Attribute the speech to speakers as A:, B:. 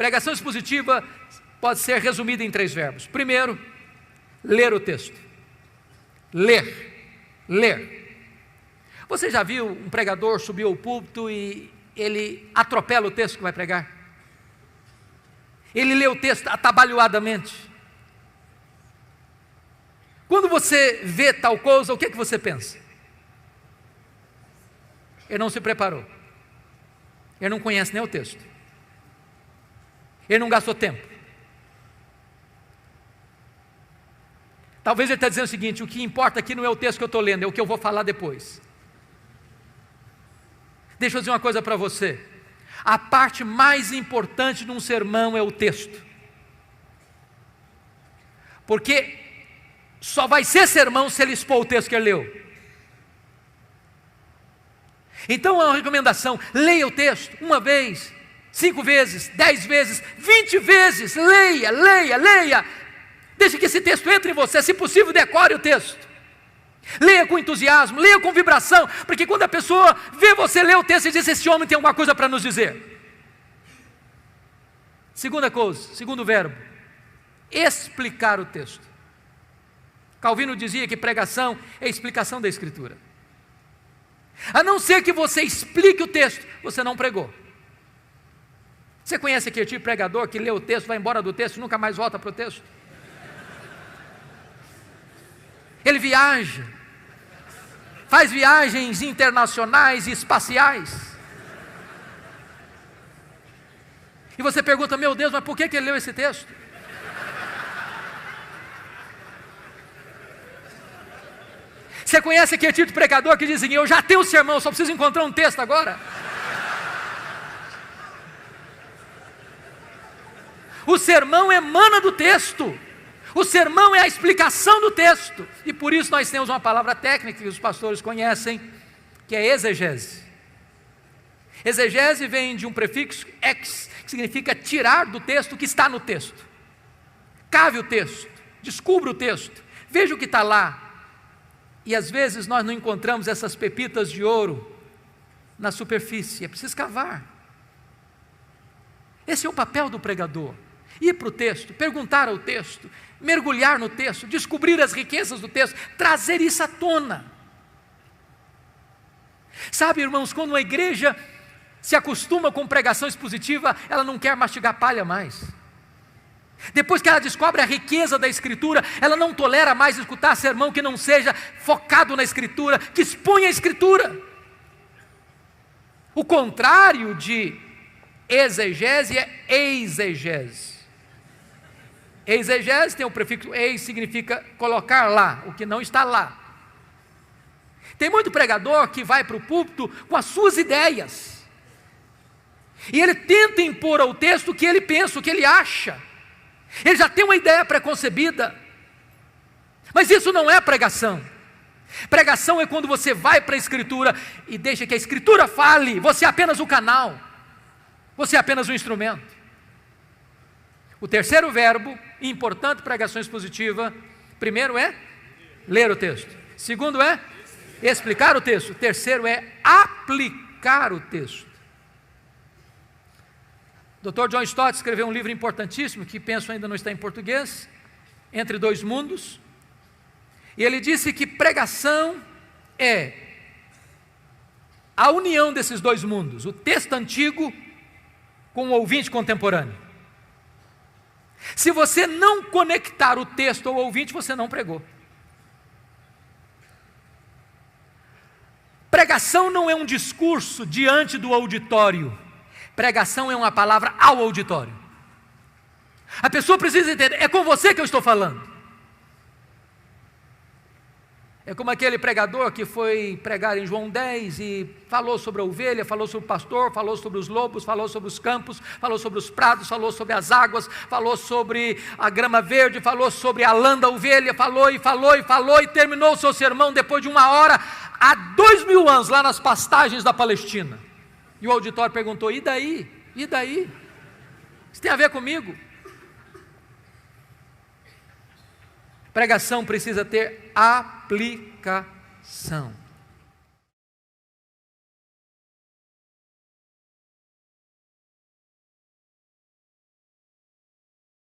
A: Pregação expositiva pode ser resumida em 3 verbos. Primeiro, ler o texto. Ler. Você já viu um pregador subir ao púlpito e ele atropela o texto que vai pregar? Ele lê o texto atabalhoadamente. Quando você vê tal coisa, o que você pensa? Ele não se preparou. Ele não conhece nem o texto. Ele não gastou tempo. Talvez ele está dizendo o seguinte: o que importa aqui não é o texto que eu estou lendo, é o que eu vou falar depois. Deixa eu dizer uma coisa para você. A parte mais importante de um sermão é o texto. Porque só vai ser sermão se ele expor o texto que ele leu. Então é uma recomendação: leia o texto 1 vez, 5 vezes, 10 vezes, 20 vezes. Leia. Deixe que esse texto entre em você. Se possível, decore o texto. Leia com entusiasmo, leia com vibração, porque quando a pessoa vê você ler o texto e diz: esse homem tem alguma coisa para nos dizer. Segunda coisa, segundo verbo, explicar o texto. Calvino dizia que pregação é explicação da Escritura. A não ser que você explique o texto, você não pregou. Você conhece aquele tipo de pregador que lê o texto, vai embora do texto e nunca mais volta para o texto? Ele viaja, faz viagens internacionais e espaciais. E você pergunta: meu Deus, mas por que ele leu esse texto? Você conhece aquele tipo de pregador que diz assim: eu já tenho o sermão, só preciso encontrar um texto agora? O sermão emana do texto. O sermão é a explicação do texto. E por isso nós temos uma palavra técnica que os pastores conhecem, que é exegese. Exegese vem de um prefixo ex, que significa tirar do texto o que está no texto. Cave o texto, descubra o texto, veja o que está lá. E às vezes nós não encontramos essas pepitas de ouro na superfície, é preciso cavar. Esse é o papel do pregador: ir para o texto, perguntar ao texto, mergulhar no texto, descobrir as riquezas do texto, trazer isso à tona. Sabe, irmãos, quando uma igreja se acostuma com pregação expositiva, ela não quer mastigar palha mais. Depois que ela descobre a riqueza da Escritura, ela não tolera mais escutar sermão que não seja focado na Escritura, que exponha a Escritura. O contrário de exegese é exegese. Exegese tem o prefixo eis, significa colocar lá, o que não está lá. Tem muito pregador que vai para o púlpito com as suas ideias, e ele tenta impor ao texto o que ele pensa, o que ele acha. Ele já tem uma ideia preconcebida, mas isso não é pregação. Pregação é quando você vai para a Escritura e deixa que a Escritura fale, você é apenas o canal, você é apenas o instrumento. O terceiro verbo, importante pregação expositiva: primeiro é ler o texto, segundo é explicar o texto, terceiro é aplicar o texto. Dr. John Stott escreveu um livro importantíssimo, que penso ainda não está em português, Entre Dois Mundos, e ele disse que pregação é a união desses dois mundos, o texto antigo com o ouvinte contemporâneo. Se você não conectar o texto ao ouvinte, você não pregou. Pregação não é um discurso diante do auditório. Pregação é uma palavra ao auditório. A pessoa precisa entender: é com você que eu estou falando. É como aquele pregador que foi pregar em João 10 e falou sobre a ovelha, falou sobre o pastor, falou sobre os lobos, falou sobre os campos, falou sobre os prados, falou sobre as águas, falou sobre a grama verde, falou sobre a lã da ovelha, falou e terminou o seu sermão depois de 1 hora, há 2000 anos, lá nas pastagens da Palestina. E o auditório perguntou: e daí? E daí? Isso tem a ver comigo? Pregação precisa ter aplicação.